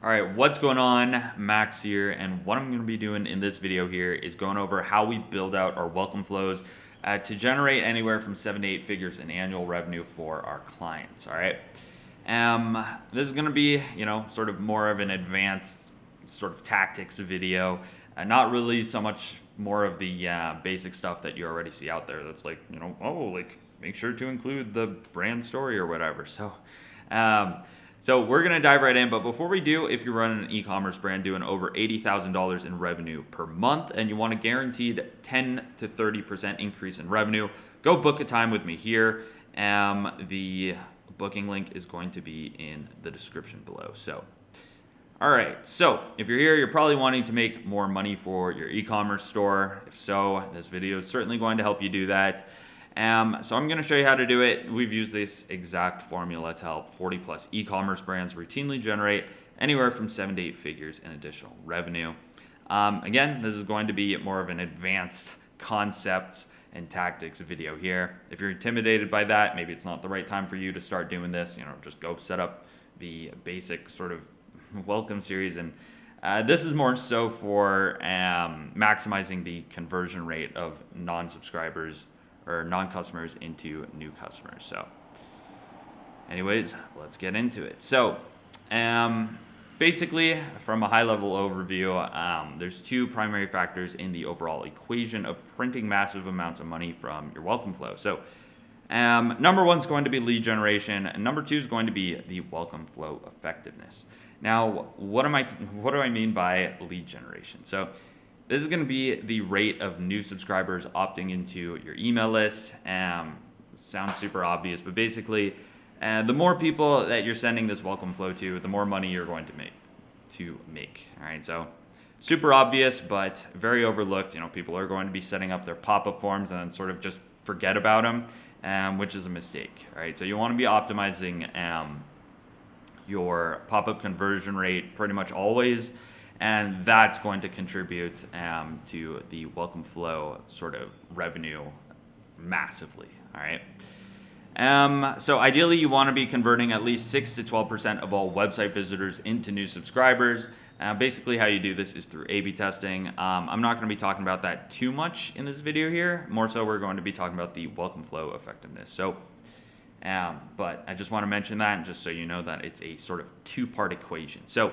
All right, what's going on? Max here, and what I'm going to be doing in this video here is going over how we build out our welcome flows to generate anywhere from 7 to 8 figures in annual revenue for our clients. All right, this is going to be, sort of more of an advanced sort of tactics video, not really so much more of the basic stuff that you already see out there. That's like, make sure to include the brand story or whatever. So we're going to dive right in, but before we do, if you're running an e-commerce brand doing over $80,000 in revenue per month and you want a guaranteed 10 to 30% increase in revenue, go book a time with me here. The booking link is going to be in the description below. All right, so if you're here, you're probably wanting to make more money for your e-commerce store. If so, this video is certainly going to help you do that. So I'm going to show you how to do it. We've used this exact formula to help 40 plus e-commerce brands routinely generate anywhere from 7 to 8 figures in additional revenue. Again, this is going to be more of an advanced concepts and tactics video here. If you're intimidated by that, maybe it's not the right time for you to start doing this. Just go set up the basic sort of welcome series. And this is more so for maximizing the conversion rate of non-subscribers or non-customers into new customers. So anyways, let's get into it. So basically, from a high-level overview, there's two primary factors in the overall equation of printing massive amounts of money from your welcome flow. So number one is going to be lead generation, and number two is going to be the welcome flow effectiveness. Now, what do I mean by lead generation? So this is going to be the rate of new subscribers opting into your email list. Sounds super obvious, but basically, the more people that you're sending this welcome flow to, the more money you're going to make. All right, so super obvious, but very overlooked. People are going to be setting up their pop-up forms and then sort of just forget about them, which is a mistake. All right, so you want to be optimizing your pop-up conversion rate pretty much always. And that's going to contribute to the welcome flow sort of revenue massively. All right. So ideally, you want to be converting at least 6 to 12% of all website visitors into new subscribers. Basically, how you do this is through A/B testing. I'm not going to be talking about that too much in this video here. More so, we're going to be talking about the welcome flow effectiveness. But I just want to mention that, just so you know that it's a sort of two-part equation. So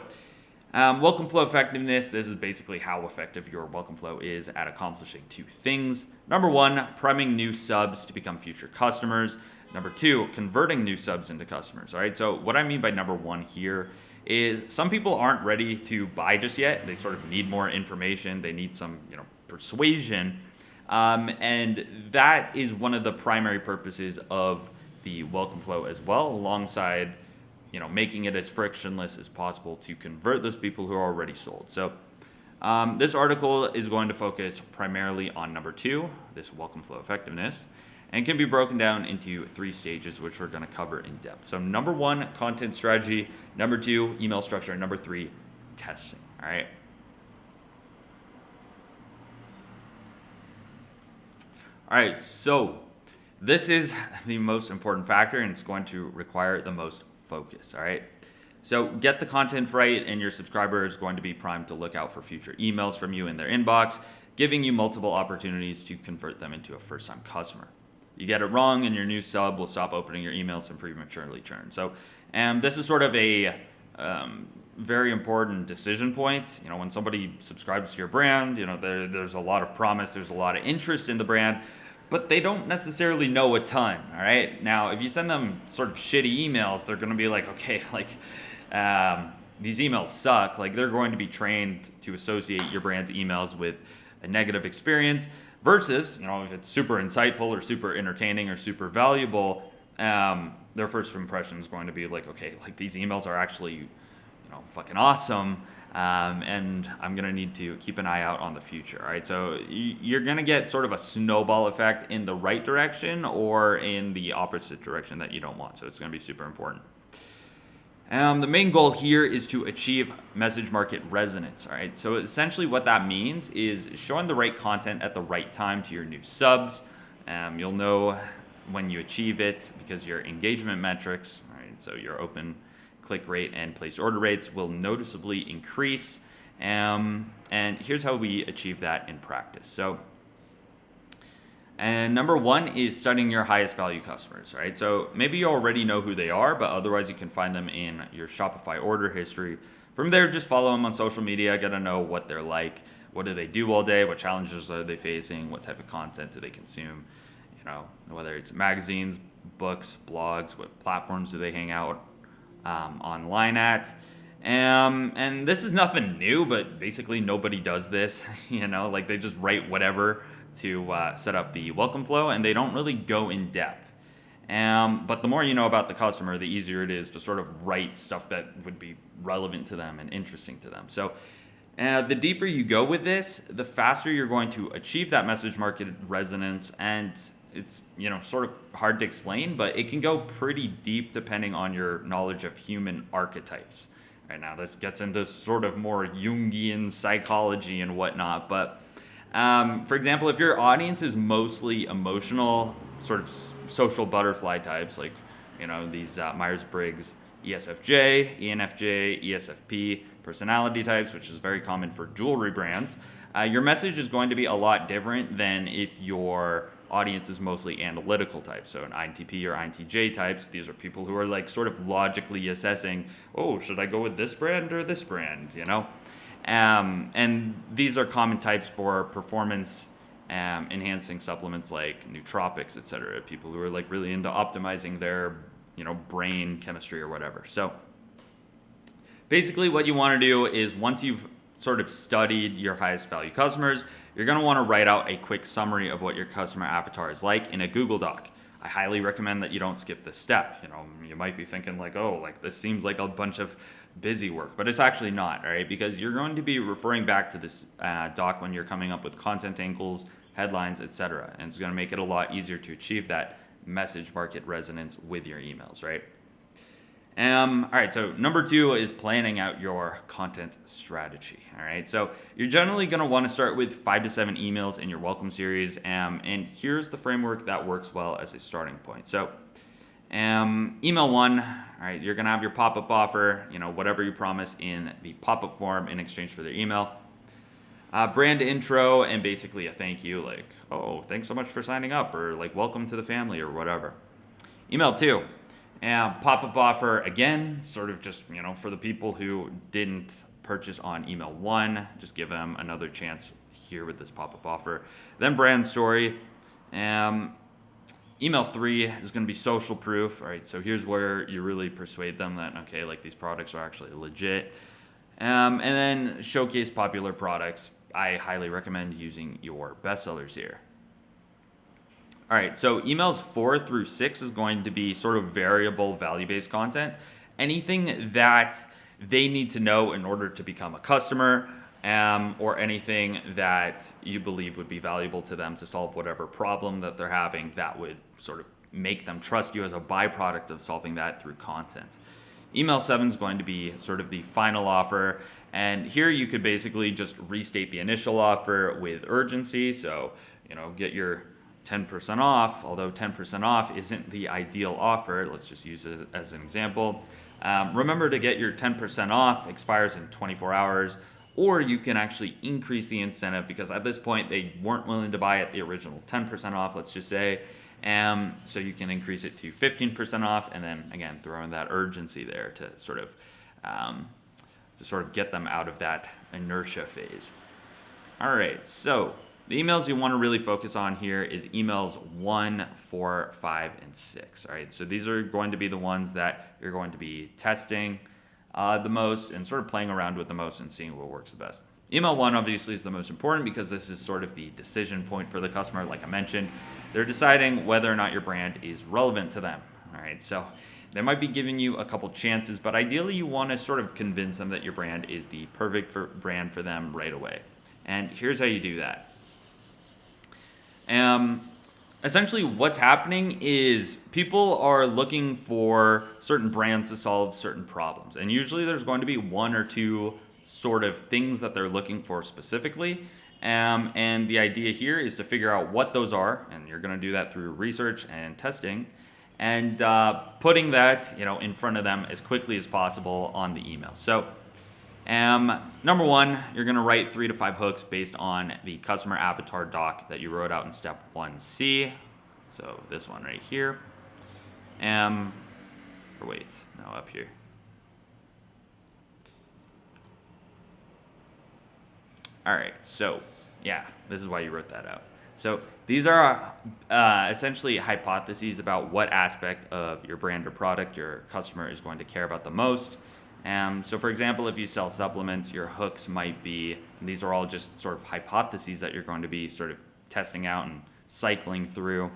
welcome flow effectiveness, this is basically how effective your welcome flow is at accomplishing two things. Number one, priming new subs to become future customers. Number two, converting new subs into customers. All right, so what I mean by number one here is some people aren't ready to buy just yet. They sort of need more information. They need some, persuasion. And that is one of the primary purposes of the welcome flow as well, alongside making it as frictionless as possible to convert those people who are already sold. So this article is going to focus primarily on number two, this welcome flow effectiveness, and can be broken down into 3 stages, which we're going to cover in depth. So number one, content strategy. Number two, email structure. And number three, testing. All right. All right. So this is the most important factor, and it's going to require the most focus. All right, so get the content right, and your subscriber is going to be primed to look out for future emails from you in their inbox, giving you multiple opportunities to convert them into a first-time customer. You get it wrong, and your new sub will stop opening your emails and prematurely churn. So this is sort of a very important decision point. When somebody subscribes to your brand, there's a lot of promise, there's a lot of interest in the brand, but they don't necessarily know a ton. All right. Now, if you send them sort of shitty emails, they're going to be like, okay, these emails suck. Like, they're going to be trained to associate your brand's emails with a negative experience versus, if it's super insightful or super entertaining or super valuable, their first impression is going to be like, okay, like these emails are actually, fucking awesome. And I'm going to need to keep an eye out on the future. All right. So you're going to get sort of a snowball effect in the right direction or in the opposite direction that you don't want. So it's going to be super important. The main goal here is to achieve message market resonance. All right. So essentially what that means is showing the right content at the right time to your new subs. You'll know when you achieve it because your engagement metrics, all right, so your open click rate and place order rates will noticeably increase. And here's how we achieve that in practice. And number one is studying your highest value customers, right? So maybe you already know who they are, but otherwise you can find them in your Shopify order history. From there, just follow them on social media, get to know what they're like, what do they do all day, what challenges are they facing, what type of content do they consume, whether it's magazines, books, blogs, what platforms do they hang out online at. And this is nothing new, but basically nobody does this, like they just write whatever to set up the welcome flow, and they don't really go in depth. But the more you know about the customer, the easier it is to sort of write stuff that would be relevant to them and interesting to them. So the deeper you go with this, the faster you're going to achieve that message market resonance. And it's sort of hard to explain, but it can go pretty deep depending on your knowledge of human archetypes. Right now, this gets into sort of more Jungian psychology and whatnot, but for example, if your audience is mostly emotional, sort of social butterfly types, like these Myers-Briggs ESFJ, ENFJ, ESFP personality types, which is very common for jewelry brands, your message is going to be a lot different than if your audience is mostly analytical types. So an INTP or INTJ types, these are people who are like sort of logically assessing, oh, should I go with this brand or this brand, And these are common types for performance enhancing supplements like nootropics, etc. People who are like really into optimizing their, brain chemistry or whatever. So basically what you want to do is once you've sort of studied your highest value customers, you're going to want to write out a quick summary of what your customer avatar is like in a Google Doc. I highly recommend that you don't skip this step. You might be thinking like, oh, like this seems like a bunch of busy work, but it's actually not, right? Because you're going to be referring back to this doc when you're coming up with content angles, headlines, etc. And it's going to make it a lot easier to achieve that message market resonance with your emails, right? All right, so number 2 is planning out your content strategy. All right, so you're generally going to want to start with 5 to 7 emails in your welcome series, and here's the framework that works well as a starting point. So email 1, all right, you're going to have your pop-up offer, whatever you promise in the pop-up form in exchange for their email. Brand intro and basically a thank you, like, oh, thanks so much for signing up, or like, welcome to the family, or whatever. Email 2. And pop-up offer, again, sort of just, for the people who didn't purchase on email 1, just give them another chance here with this pop-up offer. Then brand story. Email 3 is going to be social proof. All right, so here's where you really persuade them that, okay, like these products are actually legit. And then showcase popular products. I highly recommend using your bestsellers here. All right, so emails 4 through 6 is going to be sort of variable value-based content. Anything that they need to know in order to become a customer, or anything that you believe would be valuable to them to solve whatever problem that they're having that would sort of make them trust you as a byproduct of solving that through content. Email 7 is going to be sort of the final offer. And here you could basically just restate the initial offer with urgency. So, get your 10% off, although 10% off isn't the ideal offer. Let's just use it as an example. Remember to get your 10% off, expires in 24 hours, or you can actually increase the incentive because at this point they weren't willing to buy at the original 10% off, let's just say. So you can increase it to 15% off, and then again, throw in that urgency there to sort of get them out of that inertia phase. All right, so the emails you want to really focus on here is emails 1, 4, 5, and 6. All right, so these are going to be the ones that you're going to be testing the most and sort of playing around with the most and seeing what works the best. Email 1 obviously is the most important because this is sort of the decision point for the customer. Like I mentioned, they're deciding whether or not your brand is relevant to them. All right, so they might be giving you a couple chances, but ideally you want to sort of convince them that your brand is the perfect brand for them right away. And here's how you do that. Essentially what's happening is people are looking for certain brands to solve certain problems. And usually there's going to be 1 or 2 sort of things that they're looking for specifically. And the idea here is to figure out what those are. And you're going to do that through research and testing. and putting that in front of them as quickly as possible on the email. So number one, you're going to write 3 to 5 hooks based on the customer avatar doc that you wrote out in step 1C. So this one right here. Or wait, no, up here. All right, so yeah, this is why you wrote that out. So these are essentially hypotheses about what aspect of your brand or product your customer is going to care about the most. So for example, if you sell supplements, your hooks might be, and these are all just sort of hypotheses that you're going to be sort of testing out and cycling through.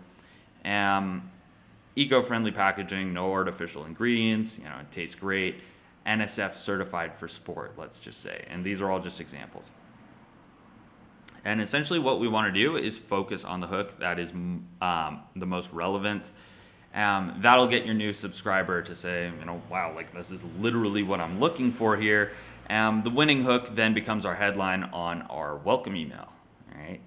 Eco-friendly packaging, no artificial ingredients, it tastes great, NSF certified for sport, let's just say. And these are all just examples. And essentially what we want to do is focus on the hook that is the most relevant. That'll get your new subscriber to say, wow, like this is literally what I'm looking for here. The winning hook then becomes our headline on our welcome email, right?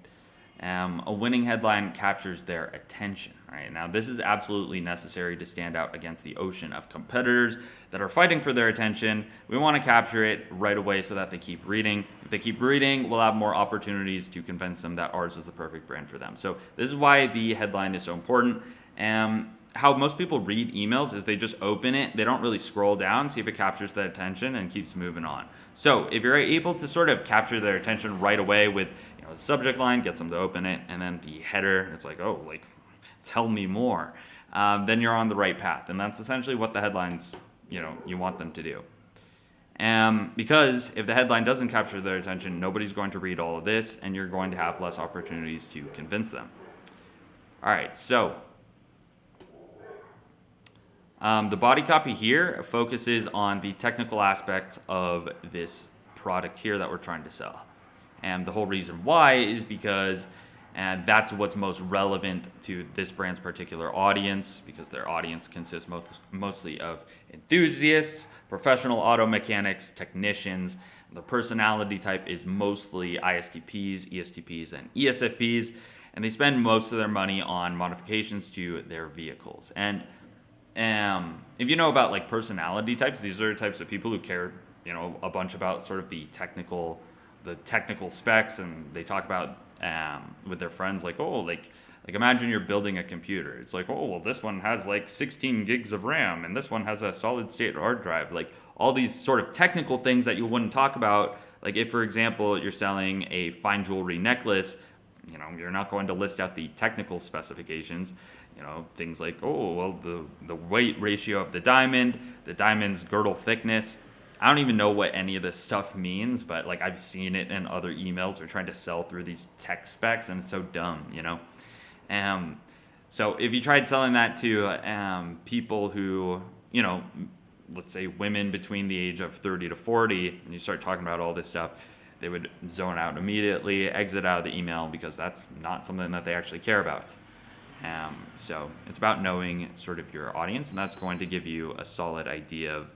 A winning headline captures their attention, right? Now, this is absolutely necessary to stand out against the ocean of competitors that are fighting for their attention. We want to capture it right away so that they keep reading. If they keep reading, we'll have more opportunities to convince them that ours is the perfect brand for them. So this is why the headline is so important. How most people read emails is they just open it. They don't really scroll down, see if it captures their attention and keeps moving on. So if you're able to sort of capture their attention right away with the subject line, gets them to open it, and then the header, it's like, oh, like, tell me more. Then you're on the right path. And that's essentially what the headlines, you want them to do. Because if the headline doesn't capture their attention, nobody's going to read all of this, and you're going to have less opportunities to convince them. All right, so the body copy here focuses on the technical aspects of this product here that we're trying to sell. And the whole reason why is because that's what's most relevant to this brand's particular audience, because their audience consists mostly of enthusiasts, professional auto mechanics, technicians. The personality type is mostly ISTPs, ESTPs, and ESFPs, and they spend most of their money on modifications to their vehicles. And if you know about like personality types, these are types of people who care, a bunch about sort of the technical specs, and they talk about with their friends like, oh, like imagine you're building a computer. It's like, oh, well, this one has like 16 gigs of RAM, and this one has a solid state hard drive. Like all these sort of technical things that you wouldn't talk about. Like if, for example, you're selling a fine jewelry necklace, you're not going to list out the technical specifications. Things like, oh, well, the weight ratio of the diamond's girdle thickness. I don't even know what any of this stuff means, but like I've seen it in other emails. They're trying to sell through these tech specs, and it's so dumb, So if you tried selling that to people who, let's say women between the age of 30 to 40, and you start talking about all this stuff, they would zone out immediately, exit out of the email, because that's not something that they actually care about. So it's about knowing sort of your audience, and that's going to give you a solid idea of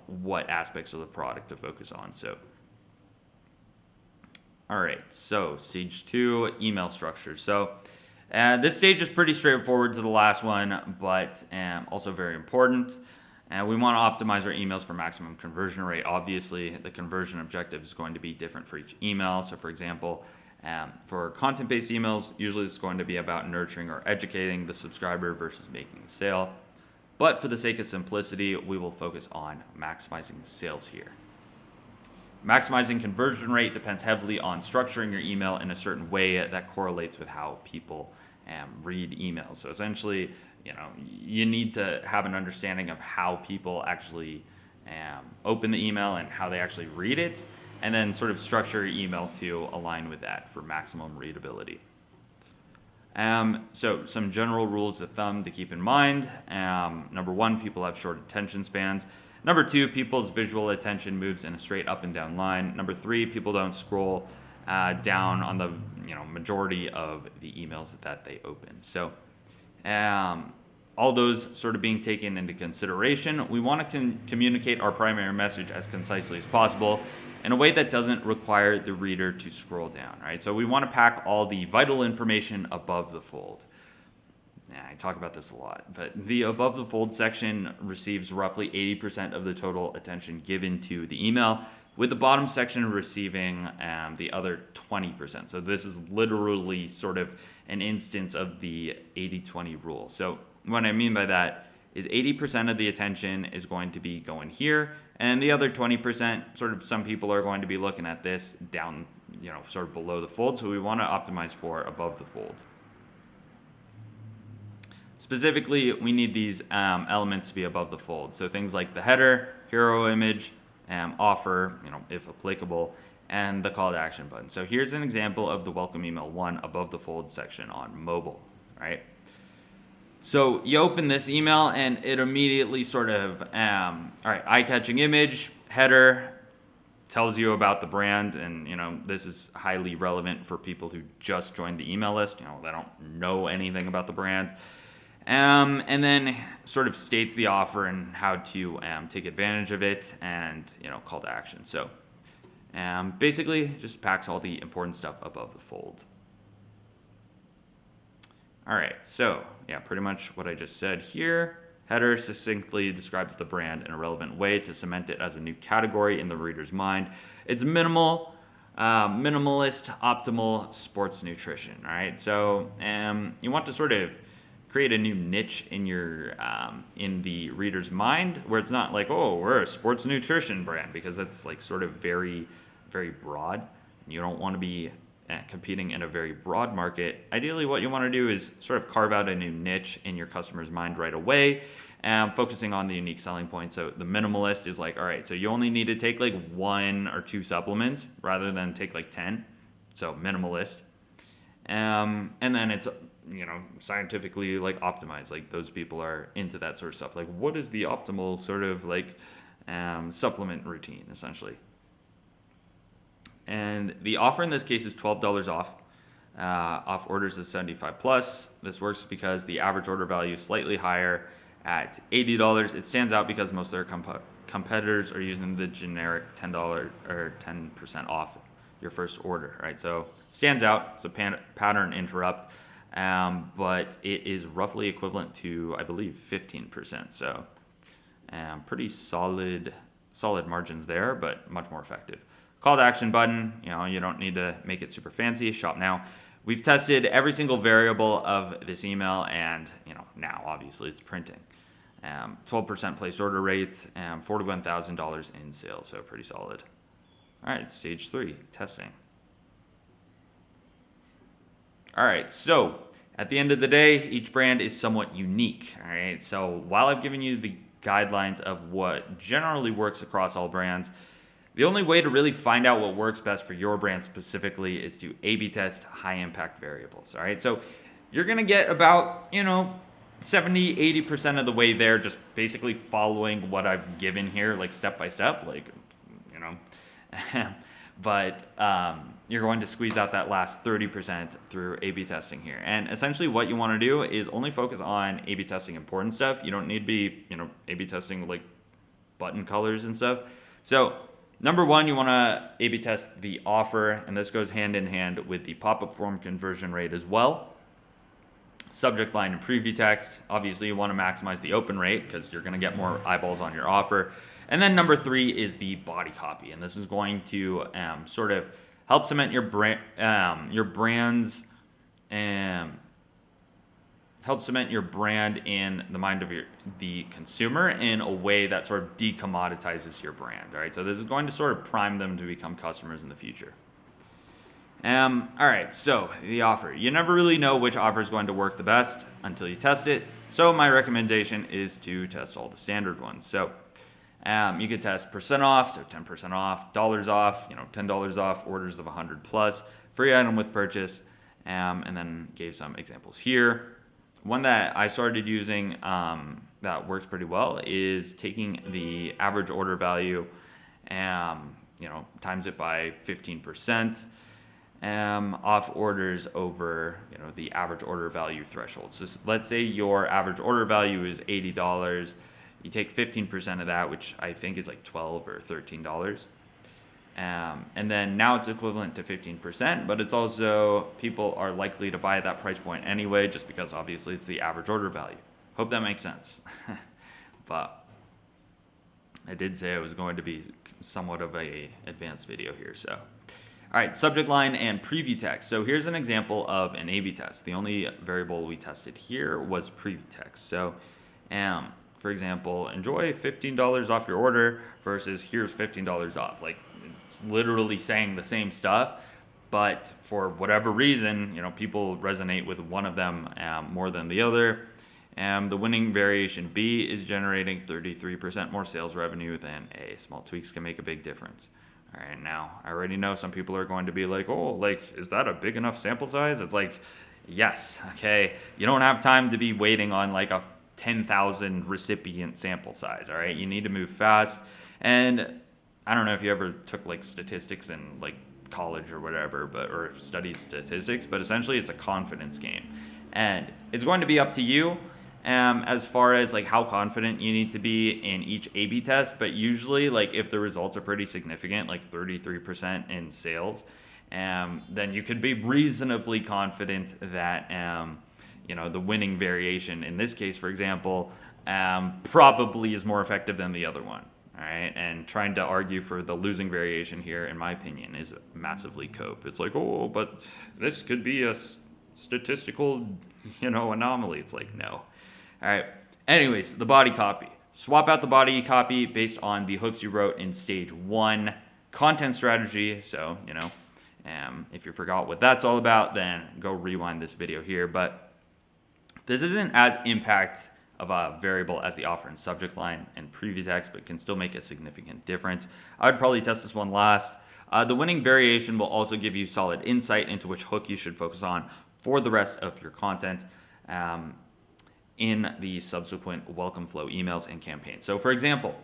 what aspects of the product to focus on. So, all right, so stage 2, email structure. So this stage is pretty straightforward to the last one, but also very important. We want to optimize our emails for maximum conversion rate. Obviously, the conversion objective is going to be different for each email. So for example, for content-based emails, usually it's going to be about nurturing or educating the subscriber versus making a sale. But for the sake of simplicity, we will focus on maximizing sales here. Maximizing conversion rate depends heavily on structuring your email in a certain way that correlates with how people read emails. So essentially, you need to have an understanding of how people actually open the email and how they actually read it, and then sort of structure your email to align with that for maximum readability. So some general rules of thumb to keep in mind. Number 1, people have short attention spans. Number 2, people's visual attention moves in a straight up and down line. Number 3, people don't scroll down on the majority of the emails that they open. So all those sort of being taken into consideration, we want to communicate our primary message as concisely as possible in a way that doesn't require the reader to scroll down, right? So we want to pack all the vital information above the fold. Yeah, I talk about this a lot, but the above the fold section receives roughly 80% of the total attention given to the email, with the bottom section receiving the other 20%. So this is literally sort of an instance of the 80-20 rule. So what I mean by that is 80% of the attention is going to be going here, and the other 20%, sort of some people are going to be looking at this down, sort of below the fold. So we want to optimize for above the fold. Specifically, we need these elements to be above the fold. So things like the header, hero image, offer, if applicable, and the call to action button. So here's an example of the welcome email 1 above the fold section on mobile, right? So you open this email and it immediately sort of, all right, eye-catching image, header, tells you about the brand, and this is highly relevant for people who just joined the email list. They don't know anything about the brand. And then sort of states the offer and how to take advantage of it, and call to action. So basically just packs all the important stuff above the fold. All right, so yeah, pretty much what I just said here. Header succinctly describes the brand in a relevant way to cement it as a new category in the reader's mind. It's minimal, minimalist, optimal sports nutrition. All right, so you want to sort of create a new niche in your in the reader's mind, where it's not like, oh, we're a sports nutrition brand, because that's like sort of very, very broad. You don't want to be competing in a very broad market. Ideally, what you want to do is sort of carve out a new niche in your customer's mind right away, focusing on the unique selling point. So the minimalist is like, all right, so you only need to take like 1 or 2 supplements rather than take like 10. So minimalist. And then it's scientifically like optimized. Like those people are into that sort of stuff. Like, what is the optimal sort of like supplement routine, essentially? And the offer in this case is $12 off. Off orders is 75 plus. This works because the average order value is slightly higher at $80. It stands out because most of their competitors are using the generic $10 or 10% off your first order, right? So stands out. It's a pattern interrupt. But it is roughly equivalent to, I believe, 15%. So pretty solid margins there, but much more effective. Call to action button, you don't need to make it super fancy. Shop now. We've tested every single variable of this email, and now obviously it's printing. 12% place order rate, $41,000 in sales, so pretty solid. All right, stage 3, testing. All right, so at the end of the day, each brand is somewhat unique. All right, so while I've given you the guidelines of what generally works across all brands, the only way to really find out what works best for your brand specifically is to A/B test high impact variables. All right, so you're gonna get about 70-80% of the way there, just basically following what I've given here, like step by step, like but you're going to squeeze out that last 30% through A/B testing here. And essentially what you want to do is only focus on A/B testing important stuff. You don't need to be, A/B testing like button colors and stuff. So number 1, you want to A/B test the offer, and this goes hand in hand with the pop-up form conversion rate as well. Subject line and preview text. Obviously you want to maximize the open rate because you're going to get more eyeballs on your offer. And then number 3 is the body copy, and this is going to sort of help cement your brand's help cement your brand in the mind of the consumer in a way that sort of decommoditizes your brand. All right, so this is going to sort of prime them to become customers in the future. All right, so the offer. You never really know which offer is going to work the best until you test it. So my recommendation is to test all the standard ones. So you could test percent off, so 10% off, dollars off, $10 off, orders of 100 plus, free item with purchase, and then gave some examples here. One that I started using that works pretty well is taking the average order value, times it by 15%. Off orders over the average order value threshold. So let's say your average order value is $80. You take 15% of that, which I think is like $12 or $13. And then now it's equivalent to 15%, but it's also people are likely to buy at that price point anyway, just because obviously it's the average order value. Hope that makes sense. But I did say it was going to be somewhat of a advanced video here. So, all right, subject line and preview text. So here's an example of an A/B test. The only variable we tested here was preview text. So, for example, enjoy $15 off your order versus here's $15 off. Like, it's literally saying the same stuff, but for whatever reason, people resonate with one of them more than the other. The winning variation B is generating 33% more sales revenue than A. Small tweaks can make a big difference. All right, now I already know some people are going to be like, oh, like, is that a big enough sample size? It's like, yes, okay. You don't have time to be waiting on like a 10,000 recipient sample size, all right? You need to move fast. And I don't know if you ever took like statistics in like college or whatever, or studied statistics, but essentially it's a confidence game. And it's going to be up to you as far as like how confident you need to be in each A/B test. But usually, like, if the results are pretty significant, like 33% in sales, then you could be reasonably confident that the winning variation in this case, for example, probably is more effective than the other one. All right, and trying to argue for the losing variation here, in my opinion, is massively cope. It's like, oh, but this could be a statistical, anomaly. It's like, no. All right. Anyways, the body copy. Swap out the body copy based on the hooks you wrote in stage 1. Content strategy. So, if you forgot what that's all about, then go rewind this video here. But this isn't as impact of a variable as the offer and subject line and preview text, but can still make a significant difference. I would probably test this one last. The winning variation will also give you solid insight into which hook you should focus on for the rest of your content in the subsequent welcome flow emails and campaigns. So for example,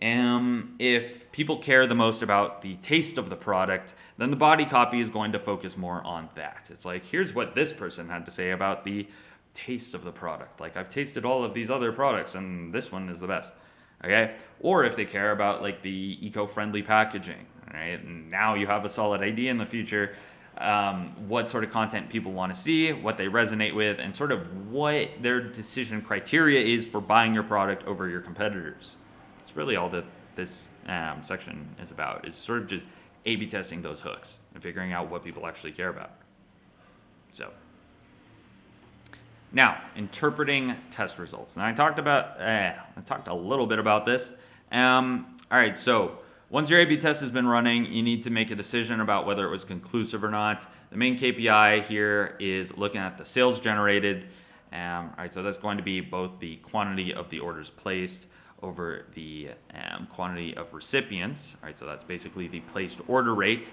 if people care the most about the taste of the product, then the body copy is going to focus more on that. It's like, here's what this person had to say about the taste of the product. Like, I've tasted all of these other products and this one is the best. Okay. Or if they care about like the eco-friendly packaging, right? And now you have a solid idea in the future, what sort of content people want to see, what they resonate with, and sort of what their decision criteria is for buying your product over your competitors. It's really all that this section is about, is sort of just A/B testing those hooks and figuring out what people actually care about. So now, interpreting test results. Now I talked a little bit about this. All right, so once your A/B test has been running, you need to make a decision about whether it was conclusive or not. The main KPI here is looking at the sales generated. All right, so that's going to be both the quantity of the orders placed over the quantity of recipients. All right, so that's basically the placed order rate.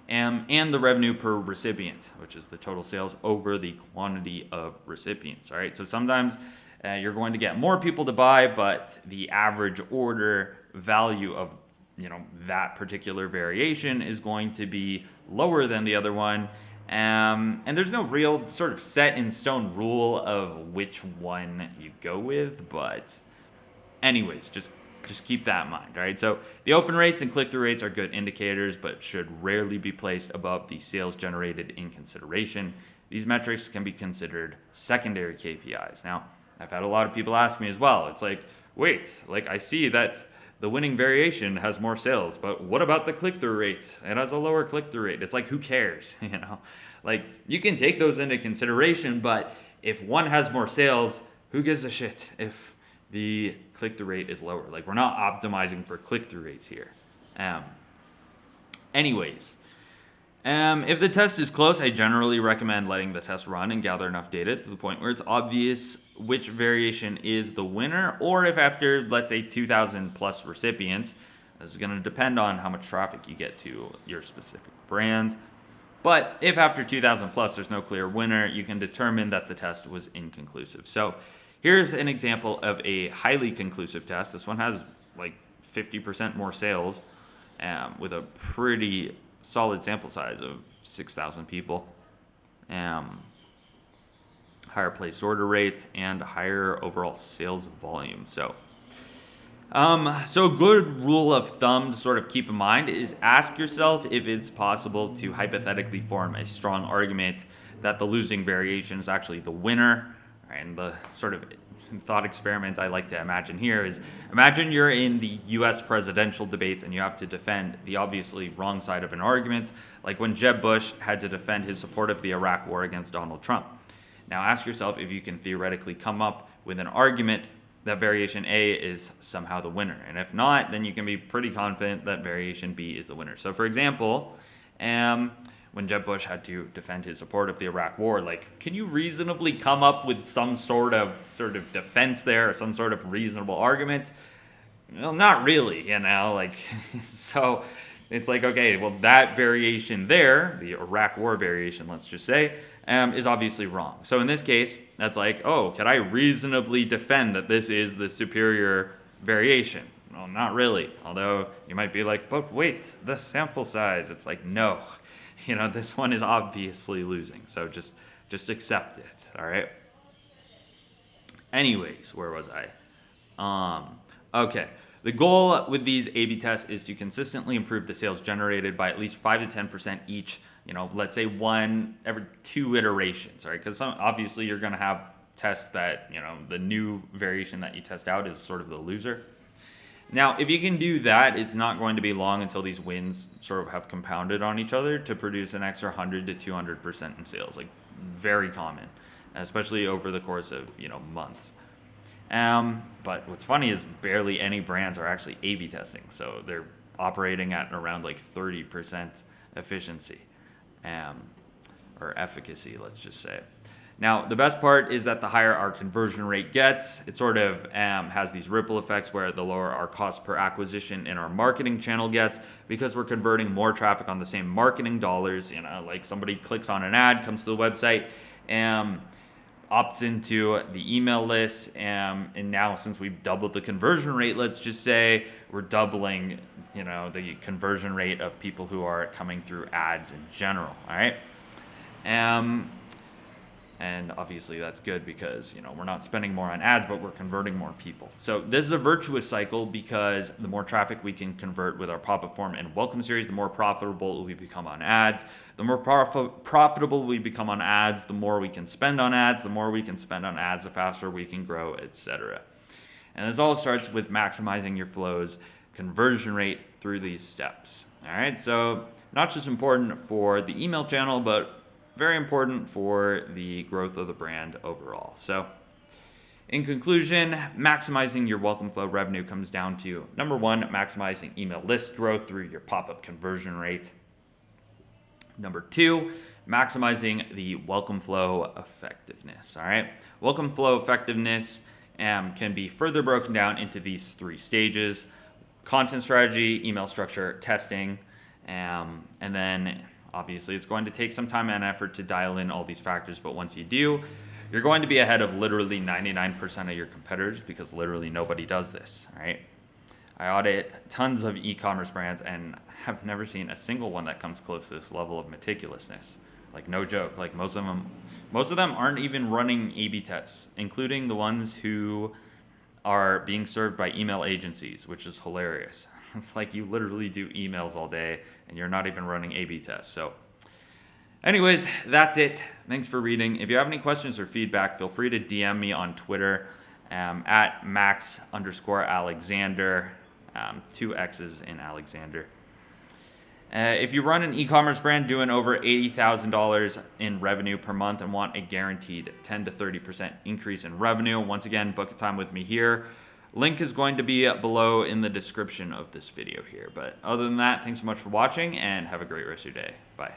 And the revenue per recipient, which is the total sales over the quantity of recipients. All right, so sometimes you're going to get more people to buy, but the average order value of that particular variation is going to be lower than the other one. And there's no real sort of set in stone rule of which one you go with, but anyways, just keep that in mind, all right? So the open rates and click-through rates are good indicators, but should rarely be placed above the sales generated in consideration. These metrics can be considered secondary KPIs. Now, I've had a lot of people ask me as well. It's like, wait, like, I see that the winning variation has more sales, but what about the click-through rate? It has a lower click-through rate. It's like, who cares? Like, you can take those into consideration, but if one has more sales, who gives a shit if the click-through rate is lower? Like, we're not optimizing for click-through rates here. Anyways, if the test is close, I generally recommend letting the test run and gather enough data to the point where it's obvious which variation is the winner, or if after, let's say, 2,000 plus recipients, this is going to depend on how much traffic you get to your specific brand. But if after 2,000 plus there's no clear winner, you can determine that the test was inconclusive. So here's an example of a highly conclusive test. This one has like 50% more sales with a pretty solid sample size of 6,000 people. Higher placed order rate and higher overall sales volume. So So a good rule of thumb to sort of keep in mind is ask yourself if it's possible to hypothetically form a strong argument that the losing variation is actually the winner. And the sort of thought experiment I like to imagine here is imagine you're in the US presidential debates and you have to defend the obviously wrong side of an argument, like when Jeb Bush had to defend his support of the Iraq war against Donald Trump. Now ask yourself if you can theoretically come up with an argument that variation A is somehow the winner. And if not, then you can be pretty confident that variation B is the winner. So for example, when Jeb Bush had to defend his support of the Iraq war, like, can you reasonably come up with some sort of defense there or some sort of reasonable argument? Well, not really, like, so it's like, okay, well, that variation there, the Iraq war variation, let's just say, is obviously wrong. So in this case, that's like, oh, can I reasonably defend that this is the superior variation? Well, not really. Although you might be like, but wait, the sample size. It's like, no, this one is obviously losing. So just accept it. All right. Anyways, where was I? Okay. The goal with these A/B tests is to consistently improve the sales generated by at least 5 to 10% each. Let's say one every 2 iterations, right? Because obviously you're going to have tests that, the new variation that you test out is sort of the loser. Now, if you can do that, it's not going to be long until these wins sort of have compounded on each other to produce an extra 100 to 200% in sales, like very common, especially over the course of, months. But what's funny is barely any brands are actually A/B testing. So they're operating at around like 30% efficiency. Or efficacy, let's just say. Now, the best part is that the higher our conversion rate gets, it sort of has these ripple effects where the lower our cost per acquisition in our marketing channel gets because we're converting more traffic on the same marketing dollars. Like somebody clicks on an ad, comes to the website, opts into the email list, and now since we've doubled the conversion rate, let's just say we're doubling the conversion rate of people who are coming through ads in general. All right. And obviously that's good because we're not spending more on ads, but we're converting more people. So this is a virtuous cycle because the more traffic we can convert with our pop-up form and welcome series, the more profitable we become on ads. The more profitable we become on ads, the more we can spend on ads. The more we can spend on ads, the faster we can grow, etc. And this all starts with maximizing your flow's conversion rate through these steps. All right, so not just important for the email channel, but very important for the growth of the brand overall. So in conclusion, maximizing your welcome flow revenue comes down to, number one, maximizing email list growth through your pop-up conversion rate. Number two, maximizing the welcome flow effectiveness. All right, welcome flow effectiveness can be further broken down into these 3 stages: content strategy, email structure, testing, and then obviously it's going to take some time and effort to dial in all these factors, but once you do, you're going to be ahead of literally 99% of your competitors because literally nobody does this. All right, I audit tons of e-commerce brands and have never seen a single one that comes close to this level of meticulousness. Like, no joke. Like, most of them aren't even running A/B tests, including the ones who are being served by email agencies, which is hilarious. It's like you literally do emails all day and you're not even running A/B tests. So anyways, that's it. Thanks for reading. If you have any questions or feedback, feel free to DM me on Twitter at Max_Alexander, 2 X's in Alexander. If you run an e-commerce brand doing over $80,000 in revenue per month and want a guaranteed 10 to 30% increase in revenue, once again, book a time with me here. Link is going to be below in the description of this video here. But other than that, thanks so much for watching and have a great rest of your day. Bye.